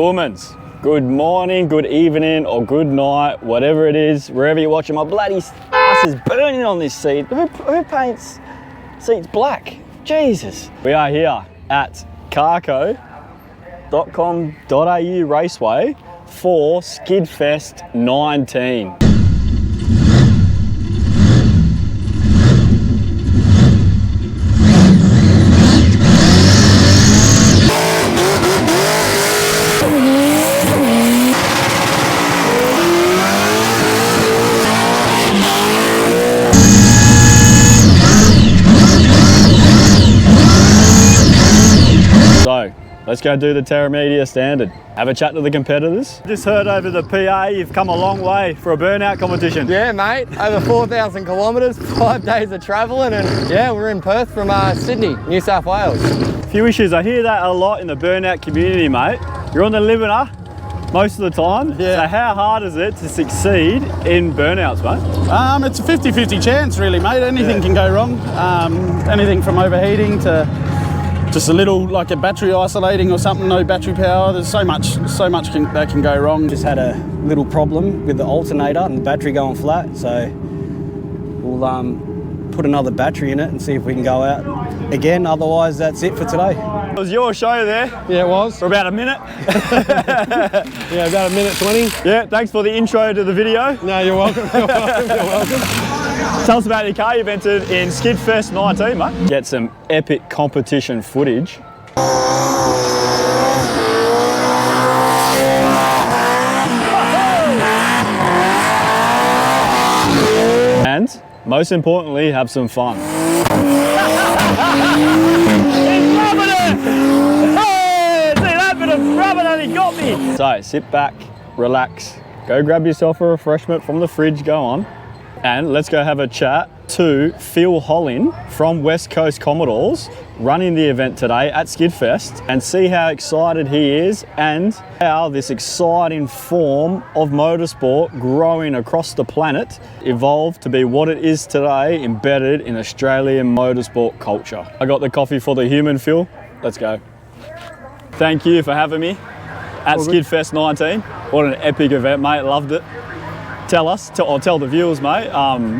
Boomers, good morning, good evening, or good night, whatever it is, wherever you're watching. My bloody ass is burning on this seat. Who paints seats black? Jesus. We are here at carco.com.au raceway for Skidfest 19. So, let's go do the Terra Media standard. Have a chat to the competitors. Just heard over the PA, you've come a long way for a burnout competition. Yeah, mate. Over 4,000 kilometres, 5 days of travelling, and yeah, we're in Perth from Sydney, New South Wales. A few issues. I hear that a lot in the burnout community, mate. You're on the limiter most of the time. Yeah. So how hard is it to succeed in burnouts, mate? It's a 50-50 chance, really, mate. Anything can go wrong. Anything from overheating to just a little, like a battery isolating or something, no battery power. There's so much that can go wrong. Just had a little problem with the alternator and the battery going flat, so we'll put another battery in it and see if we can go out again. Otherwise, that's it for today. It was your show there. Yeah, it was. For about a minute. Yeah, about a minute 20. Yeah, thanks for the intro to the video. No, you're welcome. You're welcome. You're welcome. Tell us about your car you've entered in Skidfest 19, mate. Get some epic competition footage. And, most importantly, have some fun. He's loving it! Hey, see that bit of rubber that he got me! So, sit back, relax, go grab yourself a refreshment from the fridge, go on. And let's go have a chat to Phil Hollin from West Coast Commodores, running the event today at Skidfest, and see how excited he is and how this exciting form of motorsport growing across the planet evolved to be what it is today, embedded in Australian motorsport culture. I got the coffee for the human, Phil. Let's go. Thank you for having me at Skidfest 19. What an epic event, mate. Loved it. Tell us, or tell the viewers, mate,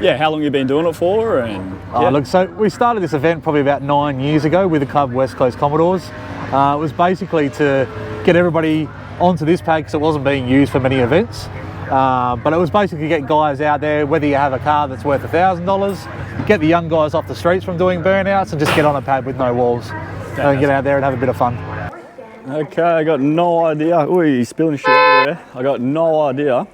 yeah, how long you've been doing it for, and... Yeah. Look, so we started this event probably about 9 years ago with the club West Coast Commodores. It was basically to get everybody onto this pad because it wasn't being used for many events. But it was basically get guys out there, whether you have a car that's worth $1,000, get the young guys off the streets from doing burnouts and just get on a pad with no walls and get out there and have a bit of fun. Okay, I got no idea. Oh, you're spilling shit everywhere. I got no idea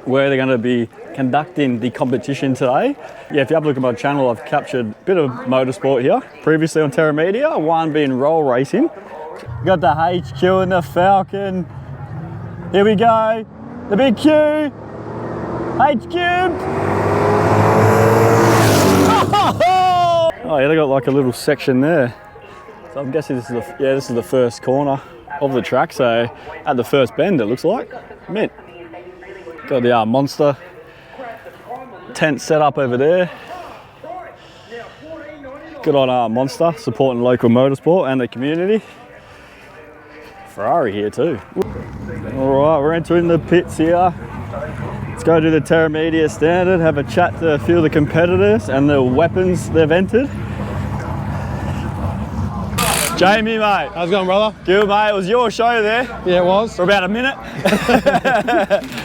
where they're going to be conducting the competition today. Yeah, if you have a look at my channel, I've captured a bit of motorsport here. Previously on Terra Media, one being roll racing. Got the HQ and the Falcon. Here we go. The big Q. HQ. Oh yeah, they got like a little section there. So I'm guessing this is the first corner of the track. So at the first bend, it looks like. Mint. Got the monster tent set up over there. Good on Monster, supporting local motorsport and the community. Ferrari here too. All right, we're entering the pits here. Let's go do the Terra Media standard, have a chat to a few of the competitors and the weapons they've entered. Jamie, mate. How's it going, brother? Good, mate. It was your show there. Yeah, it was. For about a minute.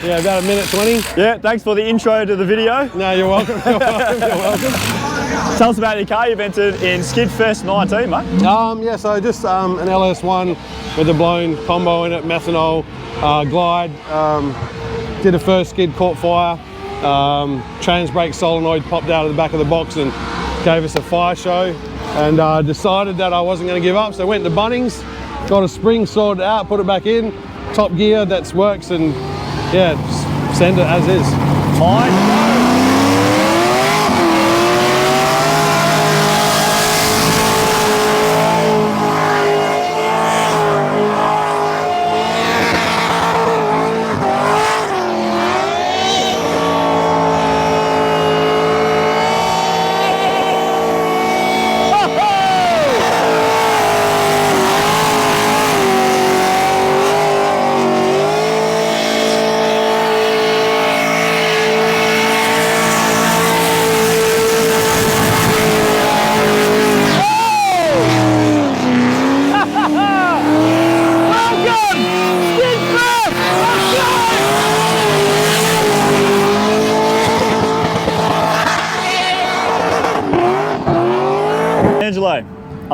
Yeah, about a minute 20. Yeah, thanks for the intro to the video. No, you're welcome. You're welcome. You're welcome. Tell us about your car you've entered in Skidfest 19, mate. Yeah, so just an LS1 with a blown combo in it, methanol, glide. Did a first skid, caught fire. Trans brake solenoid popped out of the back of the box and gave us a fire show. And decided that I wasn't going to give up, so I went to Bunnings, got a spring sorted out, put it back in, top gear, that works, and yeah, just send it as is. Fine.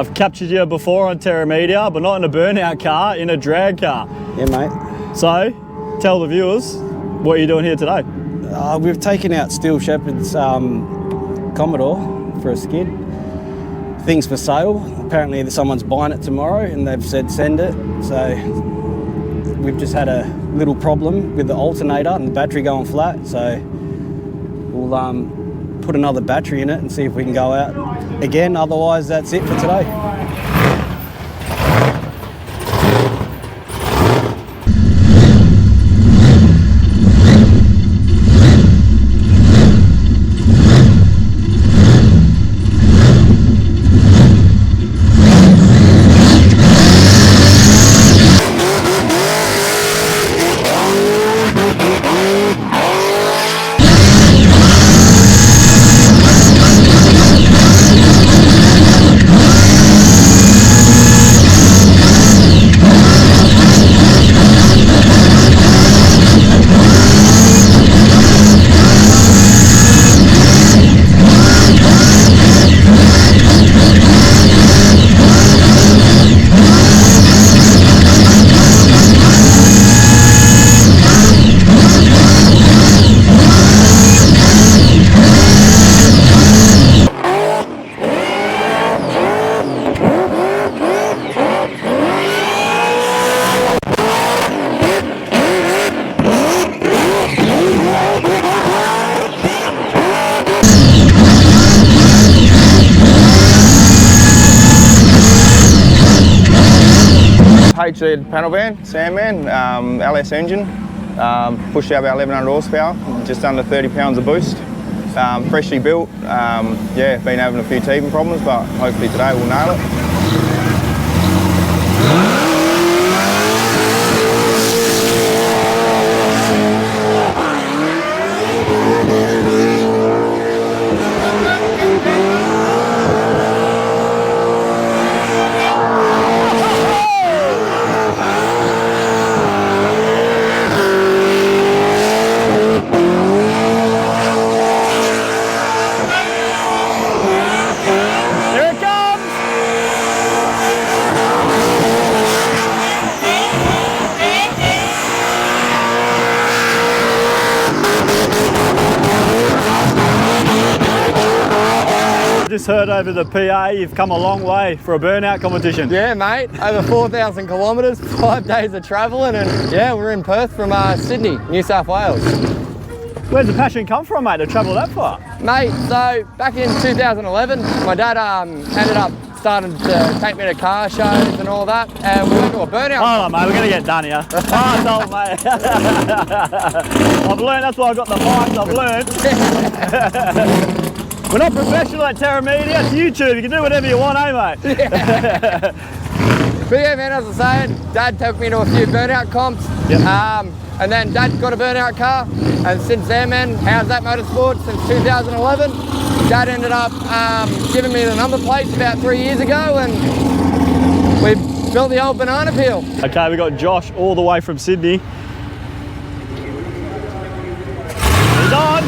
I've captured you before on Terra Media, but not in a burnout car, in a drag car. Yeah, mate. So, tell the viewers what you're doing here today. We've taken out Steel Shepherd's Commodore for a skid. Things for sale. Apparently someone's buying it tomorrow and they've said send it. So we've just had a little problem with the alternator and the battery going flat. So we'll put another battery in it and see if we can go out again. Otherwise, that's it for today. HZ panel van, Sandman, LS engine, pushed out about 1100 horsepower, just under 30 pounds of boost. Freshly built, yeah, been having a few teething problems, but hopefully today we'll nail it. Just heard over the PA you've come a long way for a burnout competition. Yeah, mate, over 4,000 kilometres, 5 days of travelling, and yeah, we're in Perth from Sydney, New South Wales. Where's the passion come from, mate, to travel that far? Mate, so back in 2011, my dad ended up starting to take me to car shows and all that, and we went to a burnout. Hold on, mate, we're going to get done here. Oh, mate. I've learned, that's why I've got the mics, I've learned. We're not professional at Terra Media, it's YouTube, you can do whatever you want, eh, mate? Yeah. But yeah, man, as I was saying, Dad took me to a few burnout comps, yep. And then Dad got a burnout car, and since then, man, how's that motorsport since 2011? Dad ended up giving me the number plates about 3 years ago, and we built the old banana peel. Okay, we got Josh all the way from Sydney. He's on!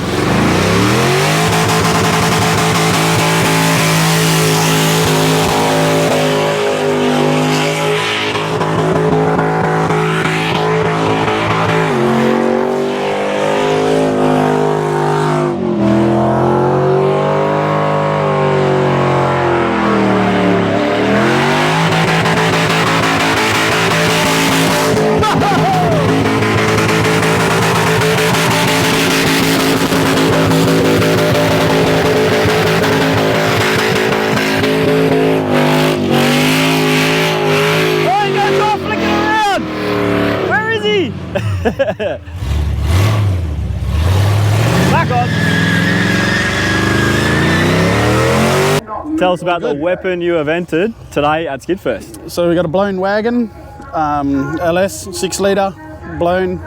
Back on. Tell us about the weapon you have entered today at Skidfest. So we got a blown wagon, LS 6 litre blown.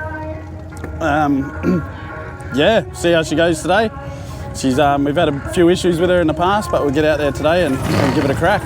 Yeah, see how she goes today. She's we've had a few issues with her in the past, but we'll get out there today and give it a crack.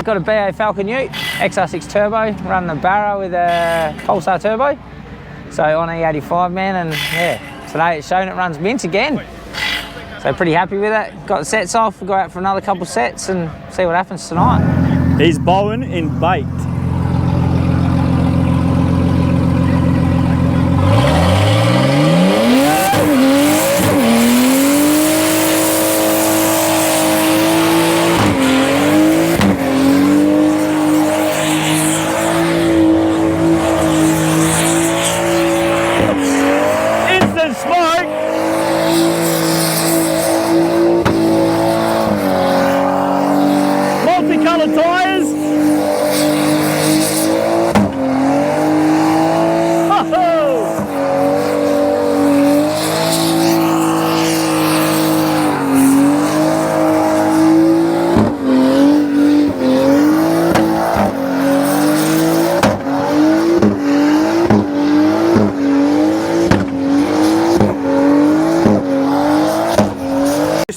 got a BA Falcon Ute, XR6 turbo, running a Barra with a Pulsar turbo. So on E85, man, and yeah, today it's shown it runs mint again. So pretty happy with it. Got the sets off, we'll go out for another couple sets and see what happens tonight. He's bowing in baked.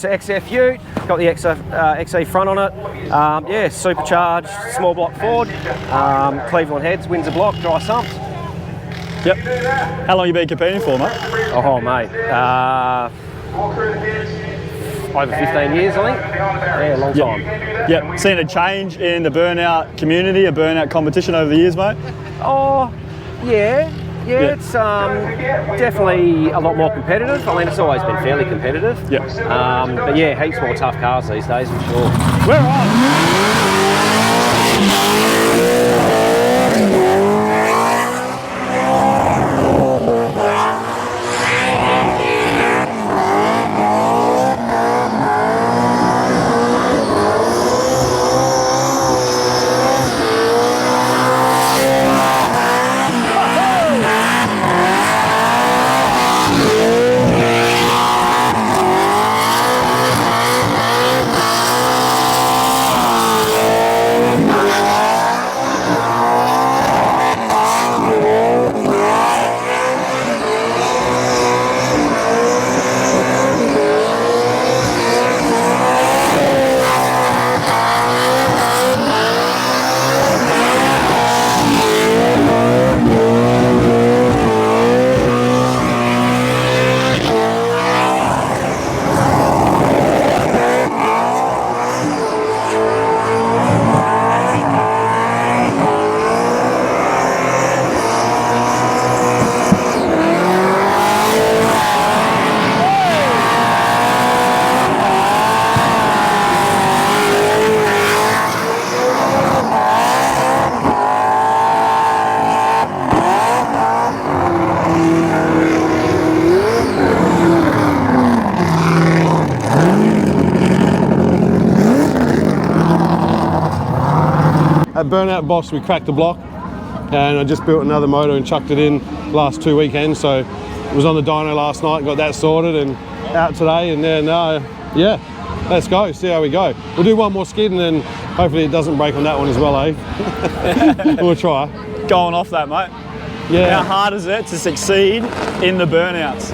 XF Ute, got the XE front on it. Yeah, supercharged, small block Ford, Cleveland heads, Windsor block, dry sumps. Yep. How long you been competing for, mate? Oh, mate. Over 15 years, I think. Yeah, a long time. Yep. Seen a change in the burnout community, a burnout competition over the years, mate? Oh, yeah. Yeah, it's definitely a lot more competitive. I mean, it's always been fairly competitive. Yep. But yeah, heaps more tough cars these days, for sure. We're on. At Burnout Boss, we cracked the block, and I just built another motor and chucked it in last 2 weekends. So it was on the dyno last night, got that sorted, and out today. And then yeah, let's go, see how we go. We'll do one more skid, and then hopefully it doesn't break on that one as well, eh? We'll try. Going off that, mate. Yeah. How hard is it to succeed in the burnouts,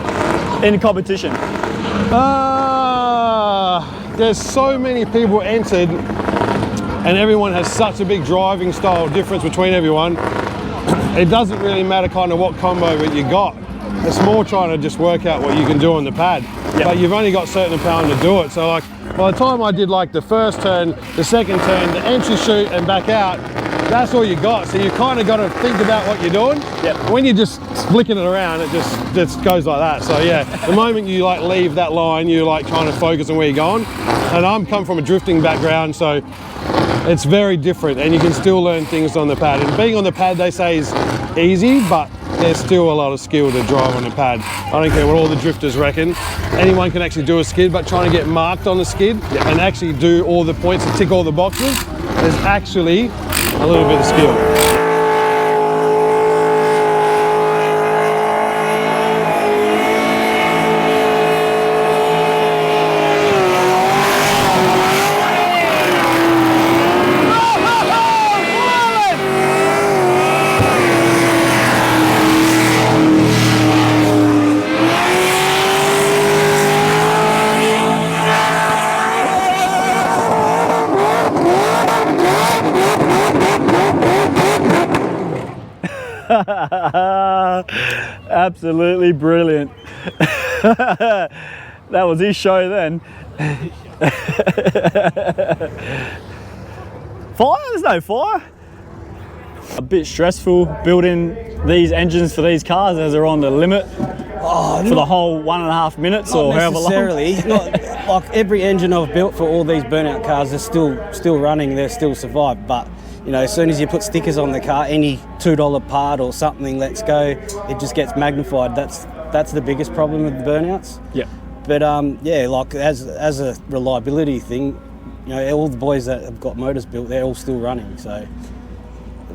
in competition? There's so many people entered, and everyone has such a big driving style difference between everyone. It doesn't really matter kind of what combo that you got. It's more trying to just work out what you can do on the pad. Yep. But you've only got certain pound to do it. So like, by the time I did like the first turn, the second turn, the entry chute and back out, that's all you got. So you kind of got to think about what you're doing. Yep. When you're just flicking it around, it just goes like that. So yeah, the moment you like leave that line, you're like trying to focus on where you're going. And I'm come from a drifting background, so it's very different, and you can still learn things on the pad. And being on the pad, they say, is easy, but there's still a lot of skill to drive on the pad. I don't care what all the drifters reckon. Anyone can actually do a skid, but trying to get marked on the skid and actually do all the points and tick all the boxes, there's actually a little bit of skill. Absolutely brilliant. That was his show then. Fire? There's no fire. A bit stressful building these engines for these cars as they're on the limit for the whole 1.5 minutes or however long. Not necessarily. Like every engine I've built for all these Burnout cars is still running. They're still survived. But you know, as soon as you put stickers on the car, any $2 part or something lets go, it just gets magnified. That's the biggest problem with the Burnouts. Yeah. But yeah, like as a reliability thing, you know, all the boys that have got motors built, they're all still running. So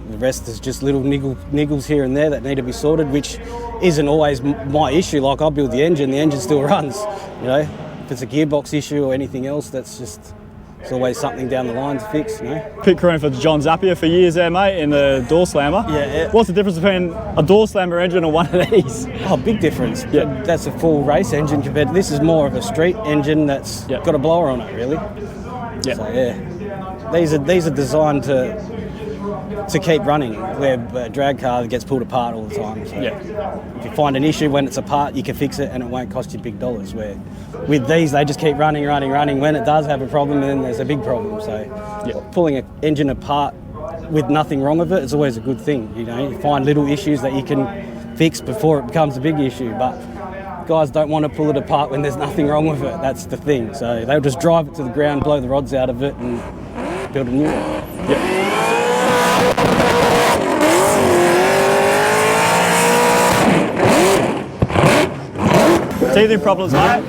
the rest is just little niggles here and there that need to be sorted, which isn't always my issue. Like I build the engine still runs. You know, if it's a gearbox issue or anything else, it's always something down the line to fix, you know. Pit crewing for John Zappia for years there, mate, in the door slammer. Yeah. What's the difference between a door slammer engine and one of these? Oh, big difference. Yeah. That's a full race engine compared to this is more of a street engine that's got a blower on it, really. Yeah. So yeah, these are designed to keep running. Where a drag car gets pulled apart all the time. So Yeah. if you find an issue when it's apart, you can fix it and it won't cost you big dollars. Where with these, they just keep running. When it does have a problem, then there's a big problem. So pulling an engine apart with nothing wrong with it is always a good thing. You know, you find little issues that you can fix before it becomes a big issue. But guys don't want to pull it apart when there's nothing wrong with it. That's the thing. So they'll just drive it to the ground, blow the rods out of it, and build a new one. Yeah. Teething problems, mate.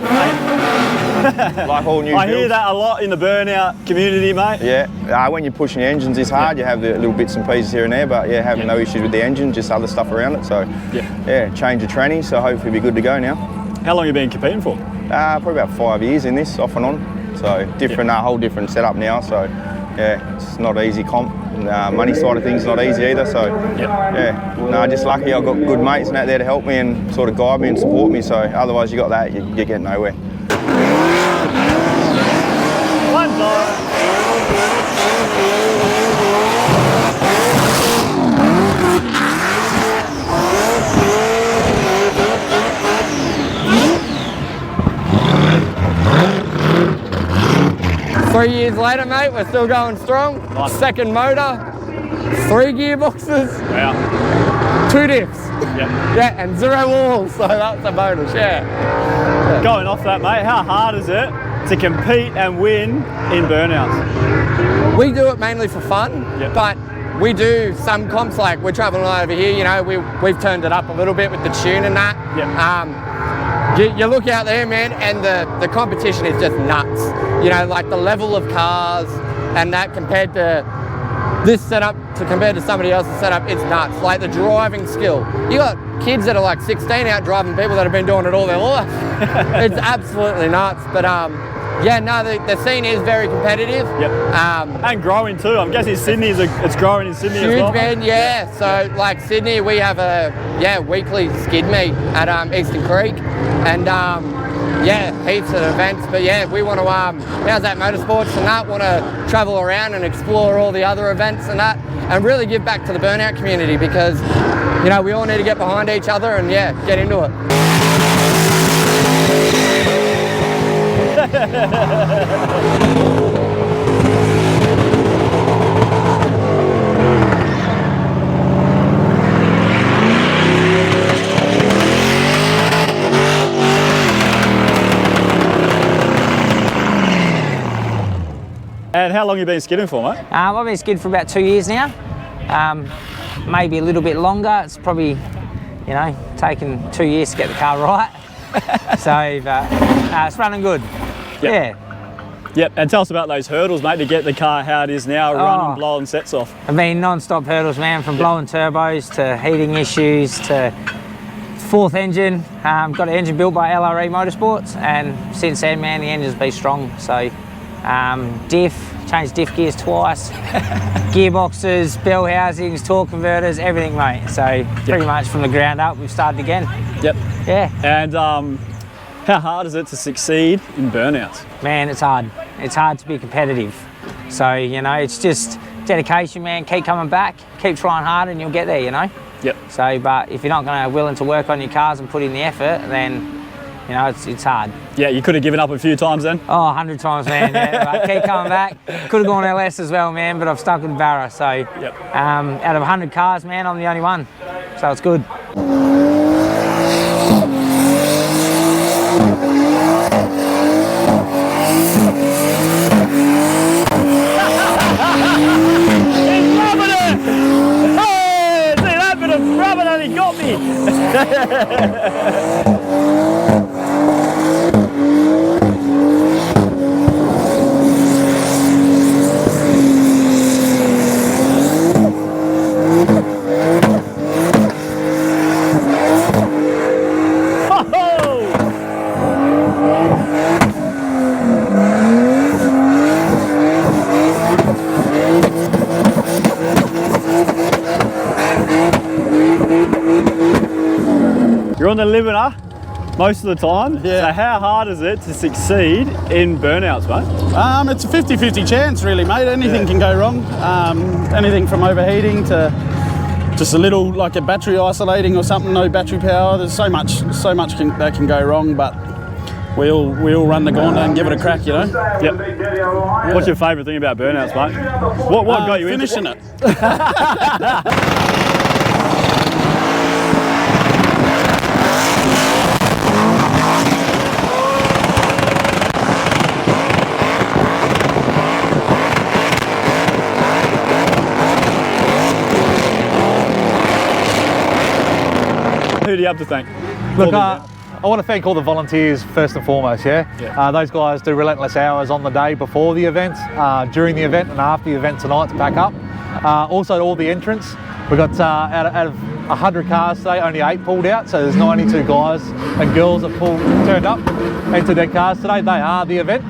Like all new I hear builds. that a lot in the Burnout community, mate. Yeah, when you're pushing the engines, it's hard. You have the little bits and pieces here and there, but having no issues with the engine, just other stuff around it. So change the tranny, so hopefully we'll be good to go now. How long have you been competing for? Probably about 5 years in this, off and on. So different, whole different setup now. So it's not easy comp. Money side of things not easy either. So just lucky I've got good mates and out there to help me and sort of guide me and support me. So otherwise you got that, you get nowhere. One time. 3 years later, mate, we're still going strong. Nice. Second motor, 3 gearboxes, 2 diffs. Yep. And 0 walls, so that's a bonus, Going off that, mate, how hard is it to compete and win in Burnouts? We do it mainly for fun, but we do some comps, like we're traveling over here, you know, we've turned it up a little bit with the tune and that. You look out there, man, and the competition is just nuts. You know, like the level of cars and that compared to this setup compared to somebody else's setup, it's nuts. Like the driving skill. You got kids that are like 16 out driving people that have been doing it all their life. It's absolutely nuts. But the scene is very competitive. And growing too. I'm guessing it's growing in Sydney as well. Huge, man, So like Sydney, we have a weekly skid meet at Eastern Creek. And heaps of events, but we want to, how's that motorsports and that, want to travel around and explore all the other events and that, and really give back to the Burnout community because, you know, we all need to get behind each other and get into it. And how long have you been skidding for, mate? I've been skidding for about 2 years now. Maybe a little bit longer. It's probably, you know, taken 2 years to get the car right. So it's running good. Yep, and tell us about those hurdles, mate, to get the car how it is now, running, blowing sets off. I've been non-stop hurdles, man, from blowing turbos to heating issues to fourth engine. Got an engine built by LRE Motorsports, and since then, man, the engine's been strong. So changed diff gears twice, gearboxes, bell housings, torque converters, everything, mate. So pretty much from the ground up, we've started again. And how hard is it to succeed in Burnouts? Man, it's hard. It's hard to be competitive. So, you know, it's just dedication, man. Keep coming back, keep trying hard and you'll get there, you know? Yep. So, but if you're not going to willing to work on your cars and put in the effort, then you know it's hard. Yeah, you could have given up a few times then. Oh, 100 times, man. Yeah, but keep coming back. Could have gone LS as well, man, but I've stuck with Barra. So, Yep. Out of 100 cars, man, I'm the only one. So it's good. He's loving it! Hey, see that bit of rubber that he got me! You're on the limiter most of the time. Yeah. So how hard is it to succeed in burnouts, mate? It's a 50-50 chance, really, mate. Anything can go wrong. Anything from overheating to just a little, like a battery isolating or something, no battery power. There's so much that can go wrong, but we all run the gauntlet and give it a crack, you know. Yep. What's your favourite thing about burnouts, mate? What got you into finishing it? Who do you have to thank? Look, I want to thank all the volunteers first and foremost, yeah? Those guys do relentless hours on the day before the event, during the event and after the event tonight to pack up. Also all the entrants. We've got out of 100 cars today, only 8 pulled out, so there's 92 guys and girls that turned up into their cars today. They are the event.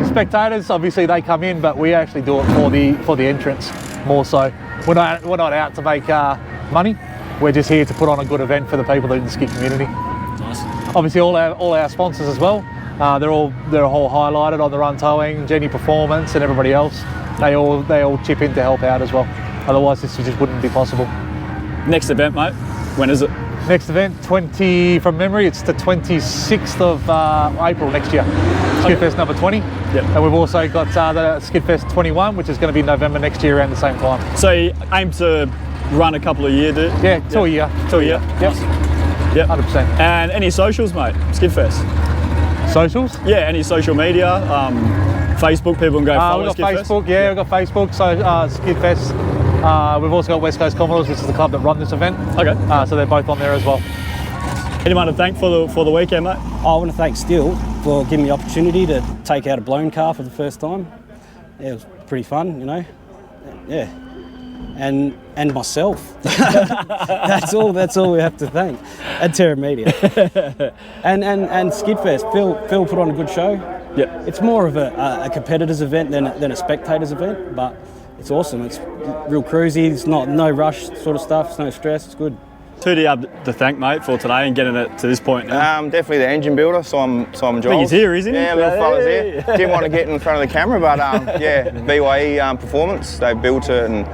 Spectators, obviously they come in, but we actually do it for the entrants more so. We're not out to make money. We're just here to put on a good event for the people in the skid community. Nice. Obviously all our sponsors as well. They're all highlighted on the run towing, Jenny Performance and everybody else. They all chip in to help out as well. Otherwise this just wouldn't be possible. Next event, mate, when is it? Next event, from memory, it's the 26th of April next year. Skidfest number 20. Yep. And we've also got the Skidfest 21, which is going to be November next year around the same time. So you aim to run a couple of years, do you? Yeah, 2 a year. 2 a year? Yep. Yep. 100%. And any socials, mate? Skidfest? Socials? Yeah, any social media? Facebook, people can go follow we've got Skidfest? Facebook, yeah, we've got Facebook, so Skidfest. We've also got West Coast Commodores, which is the club that run this event. Okay. So they're both on there as well. Anyone to thank for the weekend, mate? I want to thank Still for giving me the opportunity to take out a blown car for the first time. Yeah, it was pretty fun, you know. Yeah. And myself. that's all we have to thank. And Terra Media. and Skidfest. Phil put on a good show. Yeah. It's more of a competitors event than a spectators event, but it's awesome. It's real cruisy, it's no rush sort of stuff, it's no stress, it's good. Who do you have to thank, mate, for today and getting it to this point now? Definitely the engine builder, Simon Giles. I think he's here, isn't he? Yeah, little fella's here. Didn't want to get in front of the camera, but yeah, BYE Performance. They built it and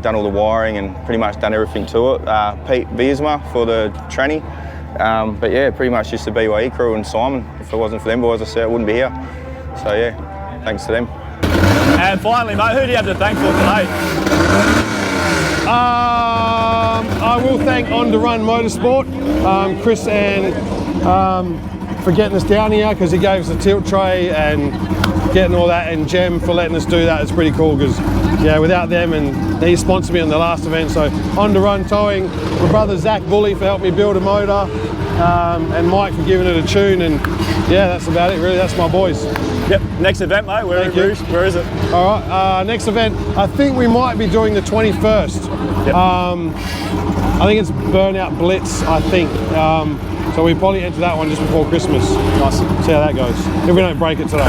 done all the wiring and pretty much done everything to it. Pete Viersma for the tranny. But yeah, pretty much just the BYE crew and Simon. If it wasn't for them boys, I said I wouldn't be here. So yeah, thanks to them. And finally, mate, who do you have to thank for today? I will thank On The Run Motorsport, Chris and for getting us down here because he gave us a tilt tray and getting all that, and Jem for letting us do that. It's pretty cool because yeah, without them, and he sponsored me on the last event. So On The Run Towing, my brother Zach Bully for helping me build a motor, and Mike for giving it a tune, and yeah, that's about it really. That's my boys. Yep, next event, mate, where is it? All right, next event, I think we might be doing the 21st. Yep. I think it's Burnout Blitz, I think. So we probably enter that one just before Christmas. Nice. See how that goes, if we don't break it today.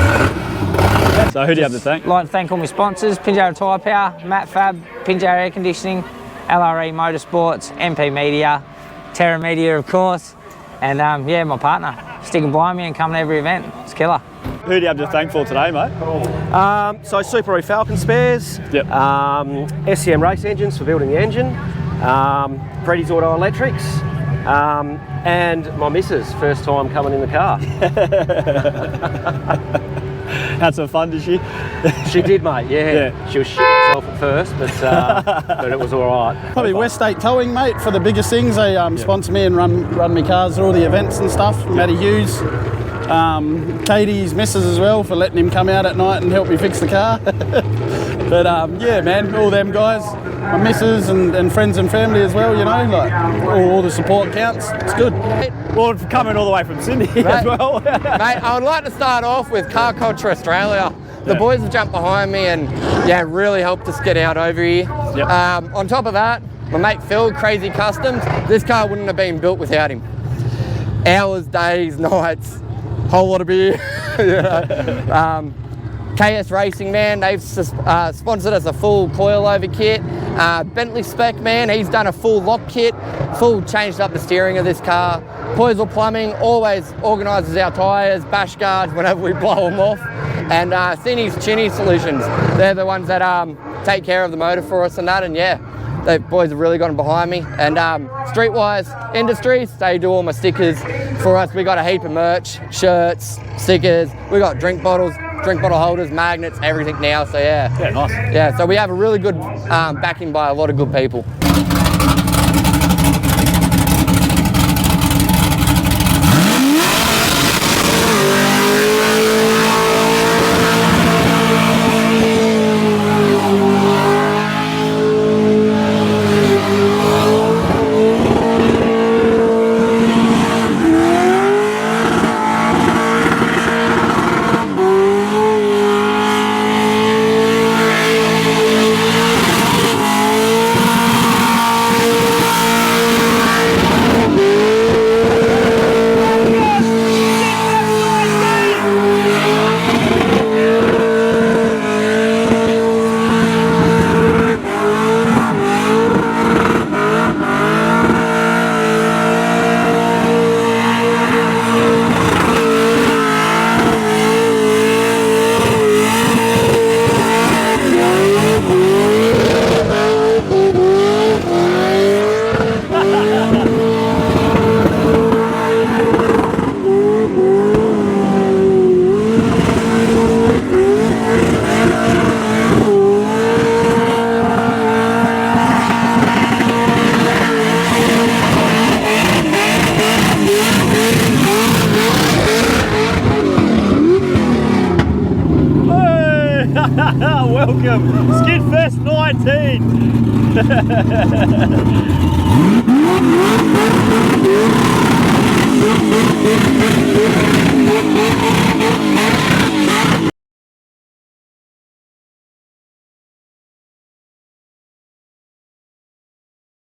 So who do you have to thank? I'd like to thank all my sponsors, Pinjarra Tyre Power, Matt Fab, Pinjarra Air Conditioning, LRE Motorsports, MP Media, Terra Media of course, and yeah, my partner, sticking by me and coming to every event. It's killer. Who do you have to thank for today, mate? So Super Falcon Spares, Yep. SCM Race Engines for building the engine, Preddy's Auto Electrics, and my missus, first time coming in the car. Had some fun, did she? She did, mate, yeah. She was shit herself at first, but it was all right. Probably Weststate Towing, mate, for the biggest things. They sponsor me and run me cars at all the events and stuff. Matty Hughes, Katie's missus as well, for letting him come out at night and help me fix the car. But yeah, man, all them guys, my missus and friends and family as well, you know, like all the support counts. It's good. Well, coming all the way from Sydney as well. Mate, I would like to start off with Car Culture Australia. The boys have jumped behind me and really helped us get out over here. Yep. On top of that, my mate Phil, Crazy Customs, this car wouldn't have been built without him. Hours, days, nights, whole lot of beer. KS Racing, man, they've sponsored us a full coilover kit. Bentley Spec, man, he's done a full lock kit, full changed up the steering of this car. Poisel Plumbing always organises our tyres, bash guards whenever we blow them off. And Cinny's Chinny Solutions, they're the ones that take care of the motor for us and that, and the boys have really gotten behind me. And Streetwise Industries, they do all my stickers for us. We got a heap of merch, shirts, stickers, we got drink bottles, drink bottle holders, magnets, everything now, so Yeah, nice. Yeah, so we have a really good backing by a lot of good people. Welcome, Skidfest 19.